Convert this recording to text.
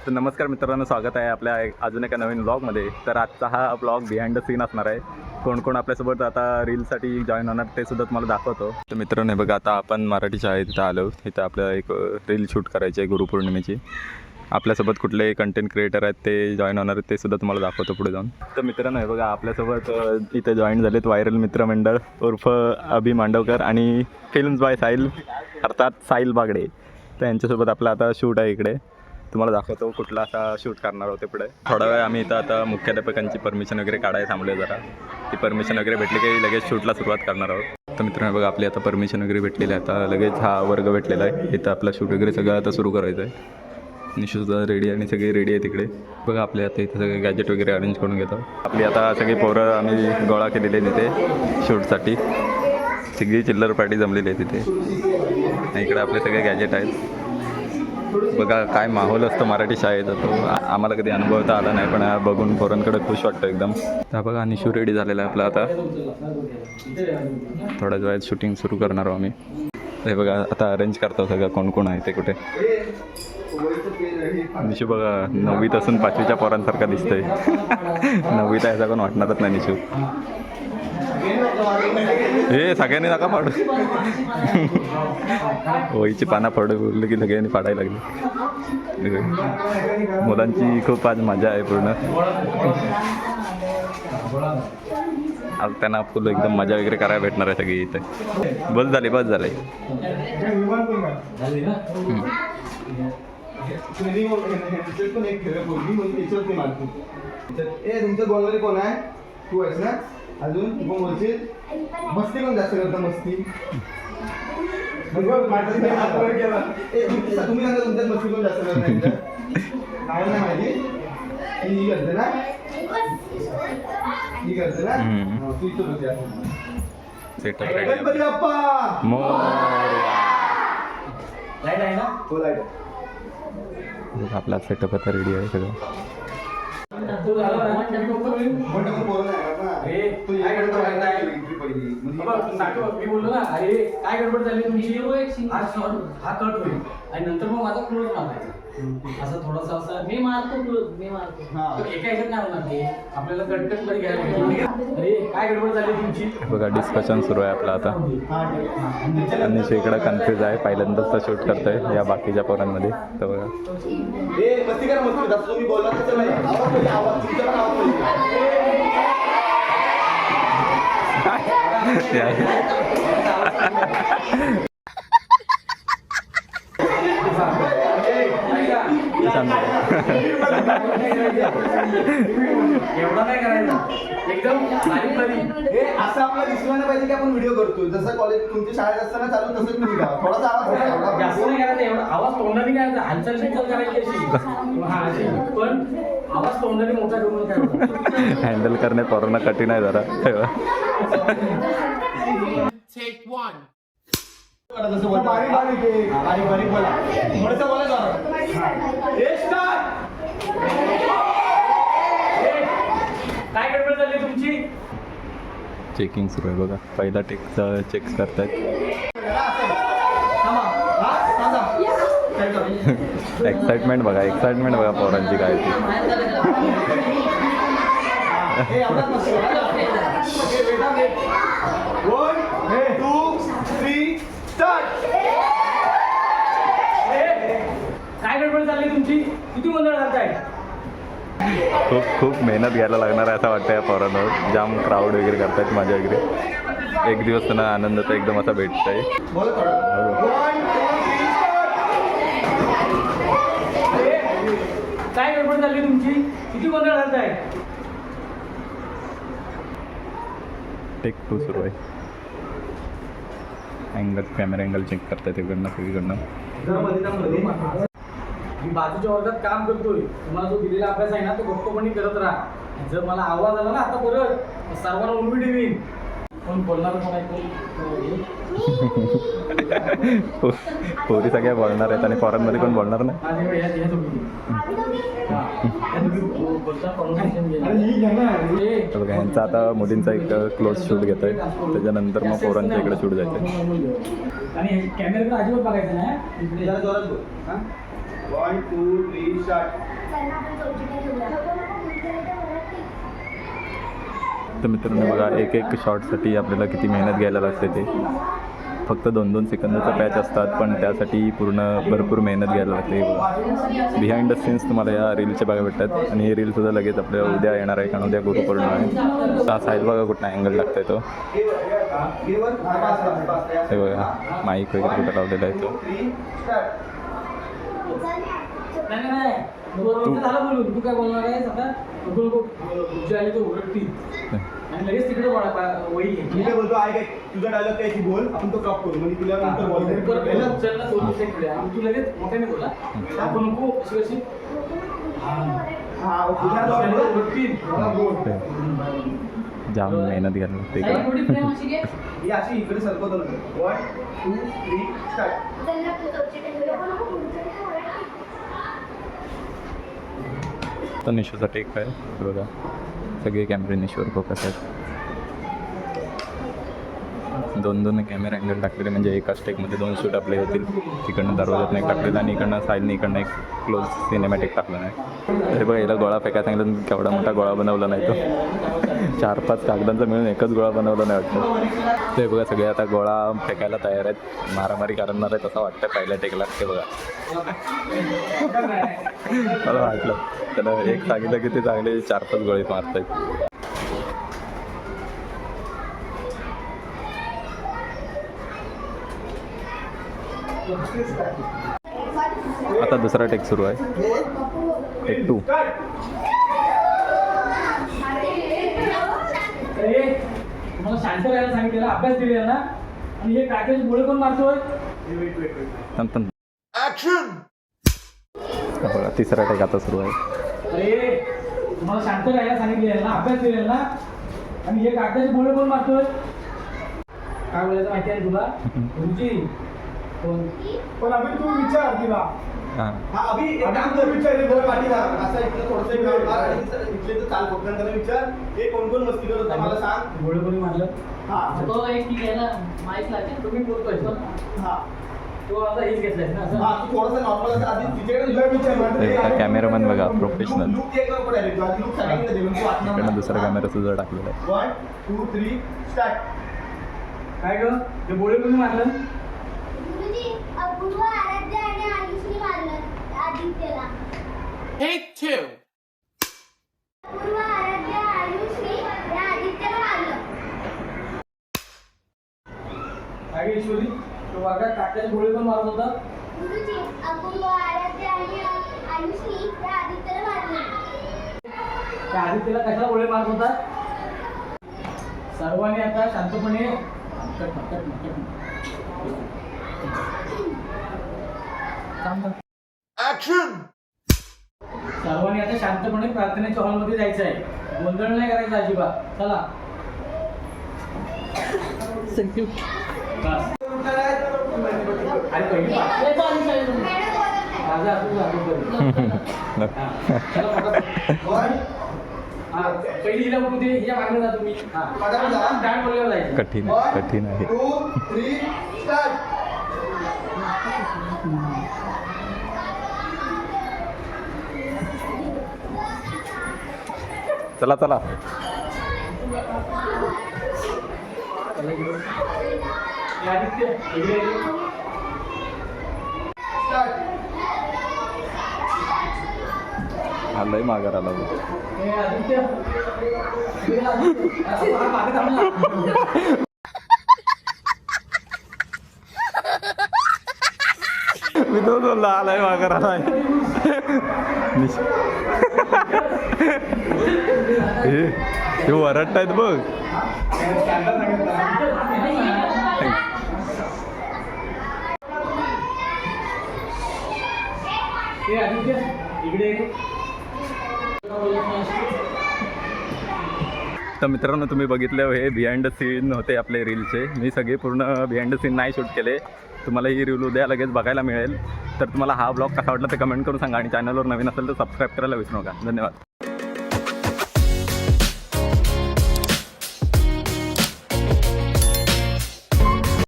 तर नमस्कार मित्रांनो, स्वागत आहे आपल्या अजून एका नवीन ब्लॉगमध्ये. तर आजचा हा ब्लॉग बिहाइंड द सीन असणार आहे. कोण कोण आपल्यासोबत आता रीलसाठी जॉईन होणार ते सुद्धा तुम्हाला दाखवतो. तर मित्रांनो बघा, आता आपण मराठी शाळेत इथं आलो. इथं आपल्याला एक रील शूट करायची आहे गुरुपौर्णिमेची. आपल्यासोबत कुठले कंटेंट क्रिएटर आहेत ते जॉईन होणार आहेत ते सुद्धा तुम्हाला दाखवतो पुढे जाऊन. तर मित्रांनो बघा, आपल्यासोबत इथे जॉईन झालेत व्हायरल मित्रमंडळ उर्फ अभि मांडवकर आणि फिल्म्स बाय साहिल अर्थात साहिल बागडे. तर यांच्यासोबत आपला आता शूट आहे इकडे. तुम्हाला दाखवतो कुठला असा शूट करणार होते पुढे. थोडा वेळ आम्ही इथं आता मुख्याध्यापकांची परमिशन वगैरे काढायला थांबले जरा. ती परमिशन वगैरे भेटली की लगेच शूटला सुरुवात करणार आहोत. तर मित्रांनो बघा, आपली आता परमिशन वगैरे भेटलेली आहे. आता लगेच हा वर्ग भेटलेला आहे. इथं आपला शूट वगैरे सगळं आता सुरू करायचं आहे. निशुद्धा रेडी आणि सगळी रेडी आहे तिकडे. बघा आपल्या आता इथं सगळे गॅजेट वगैरे अरेंज करून घेतो. आपली आता सगळी पोरं आम्ही गोळा केलेली आहे तिथे शूटसाठी. सगळी चिल्लर पार्टी जमलेली आहे तिथे. इकडे आपले सगळे गॅजेट आहेत. बघा काय माहोल असतो मराठी शाळेत. तो आम्हाला कधी अनुभवता आला नाही, पण बघून पोरांकडे खुश वाटतं एकदम. तर बघा निशू रेडी झालेला आहे आपला. आता थोड्याच वेळात शूटिंग सुरू करणार आहोत आम्ही. हे बघा आता अरेंज करतो सगळं कोण कोण आहे ते कुठे. निशू बघा 9वीत असून 5वीच्या पोरांसारखा दिसतोय. 9वीत आहे कोण वाटणारच नाही निशू. हे सगळ्यांनी नका पाडू. वहीची पानं पडू बोलले की सगळ्यांनी पाडायला लागली. मुलांची खूप आज मजा आहे पूर्ण. आज त्यांना फुल एकदम मजा वगैरे करायला भेटणार आहे सगळी इथे. बस झाली. तुमचं गोलवरी कोण आहे? तू आहेस ना? अजून तू कोण बोलशील? मस्ती कोण जास्त करता? मस्ती तुम्ही सांगा तुमच्यात मस्ती कोण जास्त करता? नाव नाही माहिती? ही करते ना? ही करते ना? तू इथं बघूया. गणपती बाप्पा लाईट आहे ना? हो लाईट. आपला सेटअप आता रेडी आहे सगळं. मी बोललो ना, अरे काय गडबड झाली तुमची? हा कट होईल आणि नंतर मग माझा क्लोज मारायचा. असं थोडंसं असं मी मारतो क्लोज. एका ह्याच्यात नाही होणार ते. आपल्याला कटकट मध्ये घ्यायला पाहिजे. अरे काय गडबड झाली तुमची? बघा डिस्कशन सुरू आहे आपलं आता. आणि इकडं कन्फ्यूज आहे, पहिल्यांदाच तर शूट करतोय या बाकीच्या पोरांमध्ये. तर बघा एवढा नाही करायचा. एकदम असं आपल्याला दिसलं नाही पाहिजे की आपण व्हिडिओ करतो. जसं कॉलेज तुमच्या शाळेत असताना चालू तसंच तुम्ही करा. थोडासा आवाज जास्त नाही करायचा. एवढा आवाज तोंडाने करायचा. हालचाल करायची अशी. पण आवाज तोंडाने मोठा करून करायचा. हँडल करणे पोरांना कठीण आहे जरा. काय गडबड झाली तुमची? चेकिंग सुरू आहे बघा. पहिला टेकचा चेक करतायत. एक्साइटमेंट बघा पोरांची काय ती. काय गडबड झाली तुमची? किती गोंधळ घालताय? खूप मेहनत घ्यायला लागणार आहे असं वाटतं या पोरांवर. जाम क्राऊड वगैरे करतायत, मजा वगैरे. एक दिवस त्यांना आनंदाचा एकदम असा भेटत आहे. काय गडबड झाली तुमची? किती गोंधळ घालताय? टेक 2 सुरू आहे. कॅमेरा अँगल चेक करतायत इकडनं सगळीकडनं. मी बाजूच्या वर्गात काम करतोय. तुम्हाला जो दिलेला अभ्यास आहे ना तो गप्पपणी करत राहा. जर मला आवाज आला ना आता परत सर्वांना उलवी देईन. पण बोलणार कोण आहे? पोरी सगळ्या बोलणार आहेत आणि पोरांमध्ये कोण बोलणार नाही. बघा यांचा आता मुलींचा एक क्लोज शूट घेत आहे, त्याच्यानंतर मग पोरांच्या इकडे शूट जायचं. आणि कॅमेऱ्याकडे अजिबात बघायचं नाही. 1 2 3 स्टार्ट. तर मित्रांनो बघा एक एक शॉटसाठी आपल्याला किती मेहनत घ्यायला लागते ते. फक्त 2-2 सेकंदाचा पॅच असतात पण त्यासाठी पूर्ण भरपूर मेहनत घ्यायला लागते. बघा बिहाइंड द सीन्स तुम्हाला या रीलचे बघा भेटतात आणि ही रीलसुद्धा लगेच आपल्या उद्या येणार आहे कारण उद्या गुरुपौर्णिमा आहे. साईड बघा कुठला अँगल लागतोय तो. हे बघा माईक वगैरे कुठं लावलेला आहे तो. नाही झालं बोलून तू काय बोलणार आहेस आता नको नको तुझी आली तर ओरडती आणि लगेच तिकडे वही घे. मी काय बोलतो ऐक ऐक तुझा डायलॉग काय बोल आपण तो क्रॉप करू म्हणजे तुला नंतर तू लगेच मोठ्याने बोला आपण नको अशी कशी जाम मेहनत घ्यायला लागते इकडे. ही अशी इकडे सरकवतो ना 1 2 3 स्टार्ट. तर निशोचा टेक आहे बघा सगळे कॅमेरे निशोवर फोकस आहेत. 2-2 कॅमेरा अँगल टाकलेले म्हणजे एकाच टेकमध्ये 2 शूट आपले होतील. तिकडनं दरवाजात एक टाकलेलं आणि इकडनं साईडने इकडनं एक क्लोज सिनेमॅटिक टाकलं नाही. तरी बघा याला गोळा फेकायला सांगितलं केवढा मोठा गोळा बनवला नाही तो. 4-5 कागदांचा मिळून एकच गोळा बनवला नाही वाटतं. ते बघा सगळे आता गोळा फेकायला तयार आहेत. मारामारी करणार आहेत असं वाटतं पहिल्या टेकला. ते बघा मला वाटलं त्याला एक सांगितलं की ते चांगले 4-5 गोळे मारत आहेत. आता दुसरा टेक सुरू आहे. टेक 2. तुम्हाला शांत राहायला सांगितलेला अभ्यास दिलेला ना आणि हे काकेचे गोळे कोण मारतोय. बघा तिसरा टेक आता सुरू आहे. अरे तुम्हाला शांत राहायला सांगितलेलं ना अभ्यास दिलेला ना आणि हे कागदाचे गोळे कोण मारतोय. काय बोलायचं माहिती आहे तुला तुमची कोण पण अभि तू विचार तिला. हां हा अभि एक काम कर विचार बोल पाठीमाग असा इकडे थोडंसं वेळ मार आणि इथले तर चाल फक्त त्याला विचार हे कोण कोण मस्ती करत होता मला सांग. गोळे कोणी मारलं. हा तो एक ठीक आहे ना माहित लागेल तुम्ही बोलतोय पण हा तो आता हेच घेतलाय ना असं. हा तू थोडंसं नॉर्मल असं आधी तिच्याकडे विचार कॅमेरामॅन बघा प्रोफेशनल. लुक एक नंबर आहे तू आधी लुक सगळ्यांना दे म्हणजे वाटणार इकडनं दुसरा कॅमेरा सुद्धा टाकलेला आहे. 1 2 3 स्टार्ट. काय ग हे गोळे कोणी मारलं. गुरुजी अपूर्व आराध्य आणि आयुषनी मारलं आदित्यला. अपूर्व आराध्य आयुषनी या आदित्यला मारलं. काय ग ईश्वरी तो वर्गात काट्याचे गोळे कोण मारत होता. गुरुजी अपूर्व आराध्य आणि आयुषनी या आदित्यला मारलं. त्या आदित्यला कशाला गोळे मारत होता. सर्वांनी आता शांतपणे सर्वांनी आता शांतपणे प्रार्थनेच्या हॉलमध्ये जायचं आहे. गोंधळ नाही करायचा अजिबात. चला बस. आणि पहिली माझा पहिली हिला बघू दे. हिच्या मागणी जा तुम्ही. काय बोलल्यावर जायचं. कठीण कठीण आहे. 2 3 स्टार्ट. चला चला आदित्य इकडे ये. आलंय माघार आला बघ. हे आदित्य इकडे ये, आदित्य. हा, मागे थांब ना. मी तो बोलला आलाय माघार आलाय. हे वरटतायत बघ. हे आदित्य इकडे ये. तर मित्रांनो तुम्ही बघितले हे बिहाइंड द सीन होते आपले रीलचे. मी सगळे पूर्ण बिहाइंड द सीन नाही शूट केले. तुम्हाला ही रील उद्या लगेच बघायला मिळेल. तर तुम्हाला हा ब्लॉग कसा वाटला ते कमेंट करून सांगा आणि चॅनलवर नवीन असेल तर सबस्क्राईब करायला विसरू नका. धन्यवाद.